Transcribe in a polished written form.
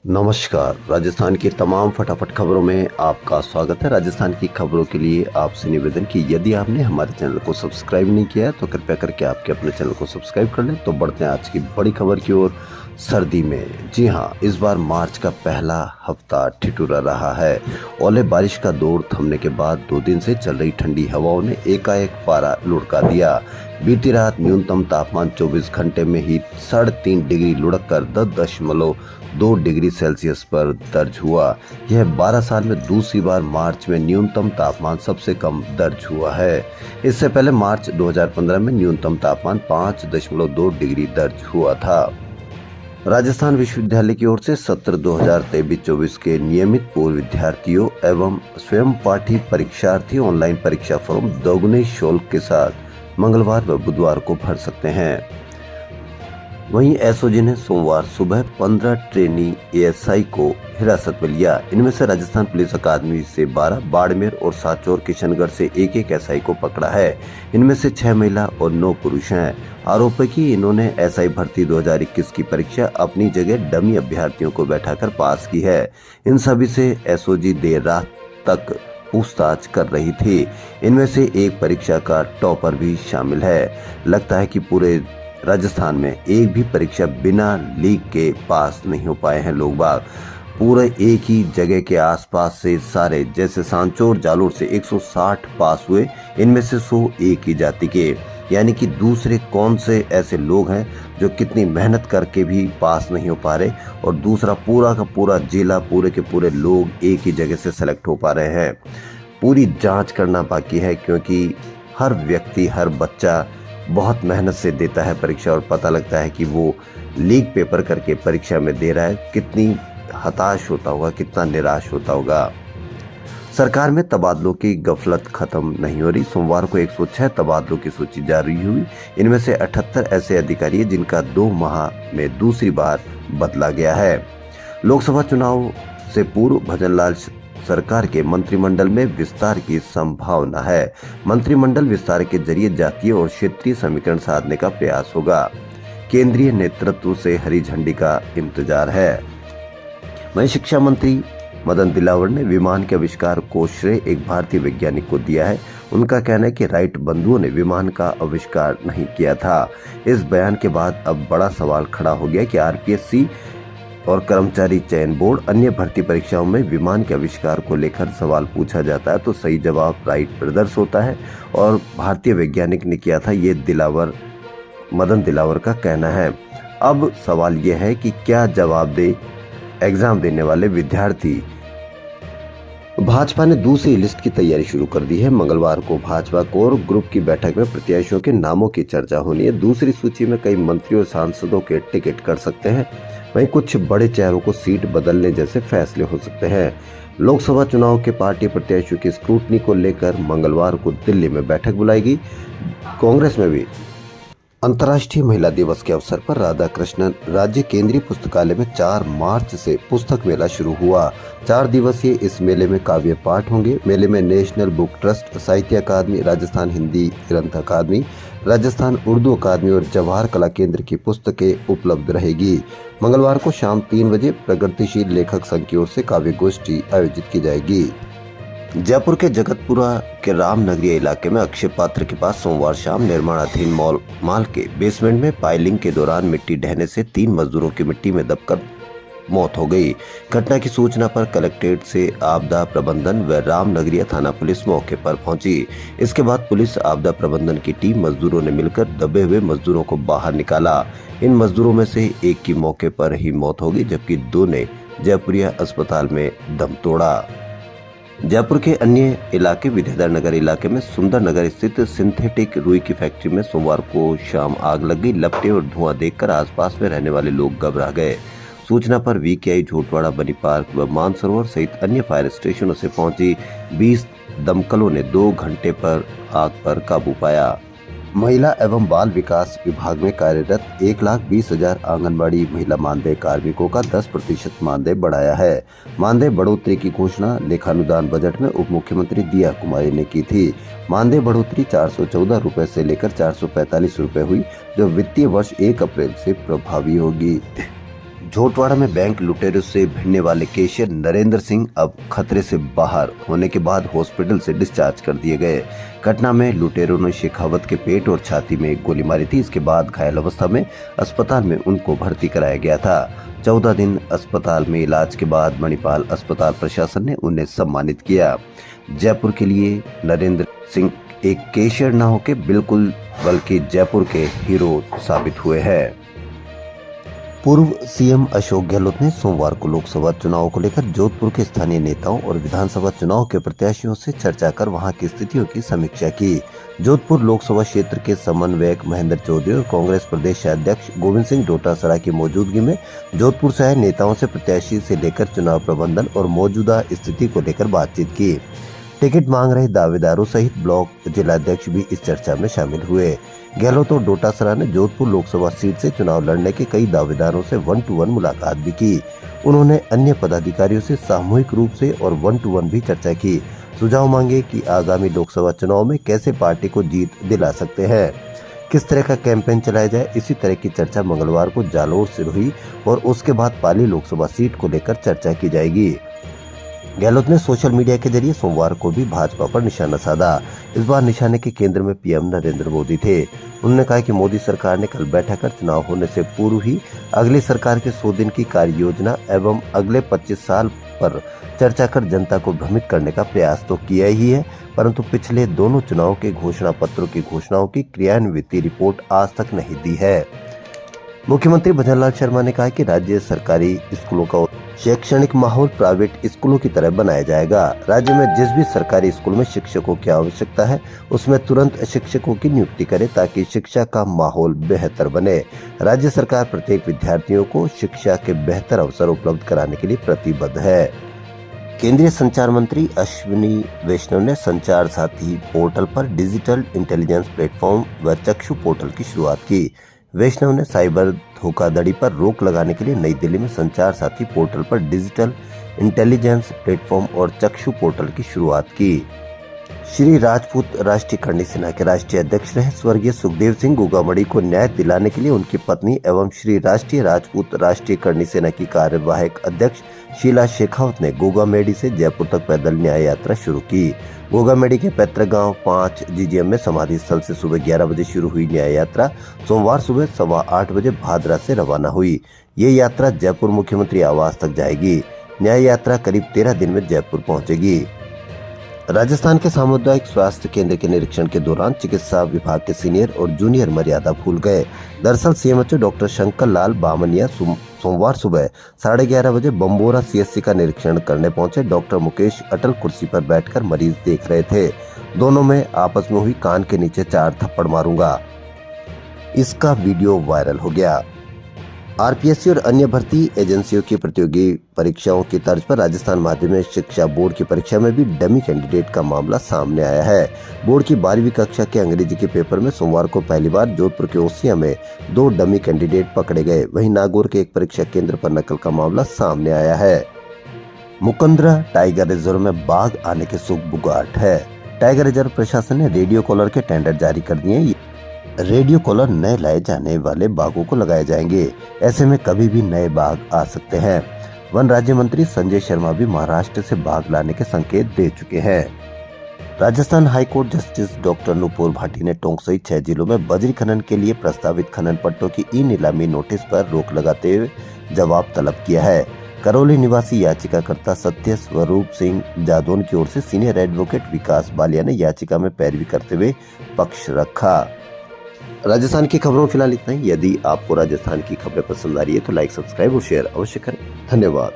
नमस्कार। राजस्थान की तमाम फटाफट खबरों में आपका स्वागत है। राजस्थान की खबरों के लिए आपसे निवेदन कि यदि आपने हमारे चैनल को सब्सक्राइब नहीं किया है तो कृपया करके आपके अपने चैनल को सब्सक्राइब कर लें। तो बढ़ते हैं आज की बड़ी खबर की ओर। सर्दी में जी हाँ, इस बार मार्च का पहला हफ्ता ठिठुरा रहा है। ओले बारिश का दौर थमने के बाद 2 दिन से चल रही ठंडी हवाओं ने एकाएक पारा लुढ़का दिया। बीती रात न्यूनतम तापमान 24 घंटे में ही 3.5 डिग्री लुढ़क कर 10.2 डिग्री सेल्सियस पर दर्ज हुआ। यह 12 साल में दूसरी बार मार्च में न्यूनतम तापमान सबसे कम दर्ज हुआ है। इससे पहले मार्च 2015 में न्यूनतम तापमान 5.2 डिग्री दर्ज हुआ था। राजस्थान विश्वविद्यालय की ओर से सत्र 2023-24 के नियमित पूर्व विद्यार्थियों एवं स्वयं पाठी परीक्षार्थी ऑनलाइन परीक्षा फॉर्म दोगुने शुल्क के साथ मंगलवार व बुधवार को भर सकते हैं। वहीं एसओजी ने सोमवार सुबह 15 ट्रेनी एएसआई को हिरासत में लिया। इनमें से राजस्थान पुलिस अकादमी से 12, बाड़मेर और साचौर किशनगढ़ से एक एसआई को पकड़ा है। इनमें से 6 महिला और 9 पुरुष हैं। आरोप है कि इन्होंने एसआई भर्ती 2021 की परीक्षा अपनी जगह डमी अभ्यर्थियों को बैठाकर पास की है। इन सभी से एसओजी देर रात तक पूछताछ कर रही थी। इनमें से एक परीक्षा का टॉपर भी शामिल है। लगता है कि पूरे राजस्थान में एक भी परीक्षा बिना लीक के पास नहीं हो पाए हैं लोग बाग। पूरे एक ही जगह के आसपास से सारे, जैसे सांचौर जालोर से 160 पास हुए, इनमें से 100 एक ही जाति के। यानी कि दूसरे कौन से ऐसे लोग हैं जो कितनी मेहनत करके भी पास नहीं हो पा रहे, और दूसरा पूरा का पूरा जिला, पूरे के पूरे लोग एक ही जगह से सेलेक्ट हो पा रहे हैं। पूरी जांच करना बाकी है, क्योंकि हर व्यक्ति, हर बच्चा बहुत मेहनत से देता है परीक्षा और पता लगता है कि वो लीक पेपर करके परीक्षा में दे रहा है। कितनी हताश होता होगा, कितना निराश होता होगा। सरकार में तबादलों की गफलत खत्म नहीं हो रही। सोमवार को 106 तबादलों की सूची जारी हुई। इनमें से 78 ऐसे अधिकारी हैं जिनका 2 माह में दूसरी बार बदला गया है। लोकसभा चुनाव से पूर्व भजनलाल सरकार के मंत्रिमंडल में विस्तार की संभावना है। मंत्रिमंडल विस्तार के जरिए जातीय और क्षेत्रीय समीकरण साधने का प्रयास होगा। केंद्रीय नेतृत्व से हरी झंडी का इंतजार है। वहीं शिक्षा मंत्री मदन दिलावर ने विमान के आविष्कार को श्रेय एक भारतीय वैज्ञानिक को दिया है। उनका कहना है कि राइट बंधुओं ने विमान का आविष्कार नहीं किया था। इस बयान के बाद अब बड़ा सवाल खड़ा हो गया कि आरपीएससी और कर्मचारी चयन बोर्ड अन्य भर्ती परीक्षाओं में विमान के आविष्कार को लेकर सवाल पूछा जाता है तो सही जवाब राइट ब्रदर्स होता है और भारतीय वैज्ञानिक ने किया था, ये मदन दिलावर का कहना है। अब सवाल यह है कि क्या जवाब दे एग्जाम देने वाले विद्यार्थी। भाजपा ने दूसरी लिस्ट की तैयारी शुरू कर दी है। मंगलवार को भाजपा कोर ग्रुप की बैठक में प्रत्याशियों के नामों की चर्चा होनी है। दूसरी सूची में कई मंत्रियों और सांसदों के टिकट कट सकते हैं। वहीं कुछ बड़े चेहरों को सीट बदलने जैसे फैसले हो सकते हैं। लोकसभा चुनाव के पार्टी प्रत्याशियों की स्क्रूटनी को लेकर मंगलवार को दिल्ली में बैठक बुलाएगी। कांग्रेस में भी अंतर्राष्ट्रीय महिला दिवस के अवसर पर राधाकृष्णन राज्य केंद्रीय पुस्तकालय में 4 मार्च से पुस्तक मेला शुरू हुआ। 4 दिवसीय इस मेले में काव्य पाठ होंगे। मेले में नेशनल बुक ट्रस्ट, साहित्य अकादमी, राजस्थान हिंदी ग्रंथ अकादमी, राजस्थान उर्दू अकादमी और जवाहर कला केंद्र की पुस्तकें उपलब्ध रहेगी। मंगलवार को शाम 3 बजे प्रगतिशील लेखक संघ की ओर से काव्य गोष्ठी आयोजित की जाएगी। जयपुर के जगतपुरा के रामनगरी इलाके में अक्षय पात्र के पास सोमवार शाम निर्माणाधीन माल के बेसमेंट में पाइलिंग के दौरान मिट्टी ढहने से 3 मजदूरों की मिट्टी में दबकर मौत हो गई। घटना की सूचना पर कलेक्ट्रेट से आपदा प्रबंधन व रामनगरिया थाना पुलिस मौके पर पहुंची। इसके बाद पुलिस आपदा प्रबंधन की टीम मजदूरों ने मिलकर दबे हुए मजदूरों को बाहर निकाला। इन मजदूरों में से एक की मौके पर ही मौत हो गई, जबकि 2 ने जयपुरिया अस्पताल में दम तोड़ा। जयपुर के अन्य इलाके विद्याधर नगर इलाके में सुंदर नगर स्थित सिंथेटिक रुई की फैक्ट्री में सोमवार को शाम आग लग गई। लपटे और धुआं देखकर आसपास में रहने वाले लोग घबरा गए। सूचना पर वीकेआई झोटवाड़ा, बनी पार्क व मानसरोवर सहित अन्य फायर स्टेशनों से पहुंची 20 दमकलों ने 2 घंटे पर आग पर काबू पाया। महिला एवं बाल विकास विभाग में कार्यरत 1,20,000 आंगनबाड़ी महिला मानदेय कार्मिकों का 10% मानदेय बढ़ाया है। मानदेय बढ़ोतरी की घोषणा लेखानुदान बजट में उप मुख्यमंत्री दिया कुमारी ने की थी। मानदेय बढ़ोतरी 414 रुपए से लेकर 445 रुपए हुई, जो वित्तीय वर्ष 1 अप्रैल से प्रभावी होगी। झोटवाड़ा में बैंक लुटेरों से भिड़ने वाले कैशियर नरेंद्र सिंह अब खतरे से बाहर होने के बाद हॉस्पिटल से डिस्चार्ज कर दिए गए। घटना में लुटेरों ने शेखावत के पेट और छाती में गोली मारी थी। इसके बाद घायल अवस्था में अस्पताल में उनको भर्ती कराया गया था। 14 दिन अस्पताल में इलाज के बाद मणिपाल अस्पताल प्रशासन ने उन्हें सम्मानित किया। जयपुर के लिए नरेंद्र सिंह एक कैशियर न होकर बिल्कुल बल्कि जयपुर के हीरो साबित हुए हैं। पूर्व सीएम अशोक गहलोत ने सोमवार को लोकसभा चुनाव को लेकर जोधपुर के स्थानीय नेताओं और विधानसभा चुनाव के प्रत्याशियों से चर्चा कर वहां की स्थितियों की समीक्षा की। जोधपुर लोकसभा क्षेत्र के समन्वयक महेंद्र चौधरी और कांग्रेस प्रदेश अध्यक्ष गोविंद सिंह डोटासरा की मौजूदगी में जोधपुर से आए नेताओं से प्रत्याशी से लेकर चुनाव प्रबंधन और मौजूदा स्थिति को लेकर बातचीत की। टिकट मांग रहे दावेदारों सहित ब्लॉक जिलाध्यक्ष भी इस चर्चा में शामिल हुए। गहलोत और डोटासरा ने जोधपुर लोकसभा सीट से चुनाव लड़ने के कई दावेदारों से 1-to-1 मुलाकात भी की। उन्होंने अन्य पदाधिकारियों से सामूहिक रूप से और 1-to-1 भी चर्चा की। सुझाव मांगे कि आगामी लोकसभा चुनाव में कैसे पार्टी को जीत दिला सकते हैं, किस तरह का कैंपेन चलाया जाए। इसी तरह की चर्चा मंगलवार को जालोर से हुई और उसके बाद पाली लोकसभा सीट को लेकर चर्चा की जाएगी। गहलोत ने सोशल मीडिया के जरिए सोमवार को भी भाजपा पर निशाना साधा। इस बार निशाने के केंद्र में पीएम नरेंद्र मोदी थे। उन्होंने कहा कि मोदी सरकार ने कल बैठक कर चुनाव होने से पूर्व ही अगली सरकार के 100 दिन की कार्य योजना एवं अगले 25 साल पर चर्चा कर जनता को भ्रमित करने का प्रयास तो किया ही है, परंतु पिछले दोनों चुनाव के घोषणा पत्रों की घोषणाओं की क्रियान्वित रिपोर्ट आज तक नहीं दी है। मुख्यमंत्री भजनलाल शर्मा ने कहा कि राज्य सरकारी स्कूलों का शैक्षणिक माहौल प्राइवेट स्कूलों की तरह बनाया जाएगा। राज्य में जिस भी सरकारी स्कूल में शिक्षकों की आवश्यकता है उसमें तुरंत शिक्षकों की नियुक्ति करे ताकि शिक्षा का माहौल बेहतर बने। राज्य सरकार प्रत्येक विद्यार्थियों को शिक्षा के बेहतर अवसर उपलब्ध कराने के लिए प्रतिबद्ध है। केंद्रीय संचार मंत्री अश्विनी वैष्णव ने संचार साथी पोर्टल पर डिजिटल इंटेलिजेंस प्लेटफॉर्म व चक्षु पोर्टल की शुरुआत की। वैष्णव ने साइबर धोखाधड़ी पर रोक लगाने के लिए नई दिल्ली में संचार साथी पोर्टल पर डिजिटल इंटेलिजेंस प्लेटफॉर्म और चक्षु पोर्टल की शुरुआत की। श्री राजपूत राष्ट्रीय करणी सेना के राष्ट्रीय अध्यक्ष रहे स्वर्गीय सुखदेव सिंह गोगामड़ी को न्याय दिलाने के लिए उनकी पत्नी एवं श्री राष्ट्रीय राजपूत राष्ट्रीय करणी सेना की कार्यवाहक अध्यक्ष शीला शेखावत ने गोगामेडी से जयपुर तक पैदल न्याय यात्रा शुरू की। गोगामेडी के पैतृक गांव 5 GGM में समाधि स्थल से सुबह 11 बजे शुरू हुई न्याय यात्रा सोमवार सुबह 8:15 बजे भादरा से रवाना हुई। ये यात्रा जयपुर मुख्यमंत्री आवास तक जाएगी। न्याय यात्रा करीब 13 दिन में जयपुर पहुंचेगी। राजस्थान के सामुदायिक स्वास्थ्य केंद्र के निरीक्षण के दौरान चिकित्सा विभाग के सीनियर और जूनियर मर्यादा भूल गए। दरअसल CMHO डॉक्टर शंकर लाल बामनिया सोमवार सुबह 11:30 बजे बम्बोरा CSC का निरीक्षण करने पहुंचे। डॉक्टर मुकेश अटल कुर्सी पर बैठकर मरीज देख रहे थे। दोनों में आपस में हुई कान के नीचे 4 थप्पड़ मारूंगा। इसका वीडियो वायरल हो गया। RPSC और अन्य भर्ती एजेंसियों की प्रतियोगी परीक्षाओं की तर्ज पर राजस्थान माध्यमिक शिक्षा बोर्ड की परीक्षा में भी डमी कैंडिडेट का मामला सामने आया है। बोर्ड की 12वीं कक्षा के अंग्रेजी के पेपर में सोमवार को पहली बार जोधपुर के ओसिया में 2 डमी कैंडिडेट पकड़े गए। वहीं नागौर के एक परीक्षा केंद्र पर नकल का मामला सामने आया है। मुकंदरा टाइगर रिजर्व में बाघ आने के सुगबुगाहट है। टाइगर रिजर्व प्रशासन ने रेडियो कॉलर के टेंडर जारी कर दिए। रेडियो कॉलर नए लाए जाने वाले बाघों को लगाए जाएंगे। ऐसे में कभी भी नए बाघ आ सकते हैं। वन राज्य मंत्री संजय शर्मा भी महाराष्ट्र से बाघ लाने के संकेत दे चुके हैं। Rajasthan high court justice doctor Nupur Bhati ने टोंक सहित 6 जिलों में बजरी खनन के लिए प्रस्तावित खनन पट्टों की ई-नीलामी नोटिस पर रोक लगाते हुए जवाब तलब किया है। करौली निवासी याचिकाकर्ता सत्य स्वरूप सिंह जादौन की ओर से सीनियर एडवोकेट विकास बालिया ने याचिका में पैरवी करते हुए पक्ष रखा। राजस्थान की खबरों फिलहाल इतना ही। यदि आपको राजस्थान की खबरें पसंद आ रही है तो लाइक, सब्सक्राइब और शेयर अवश्य करें। धन्यवाद।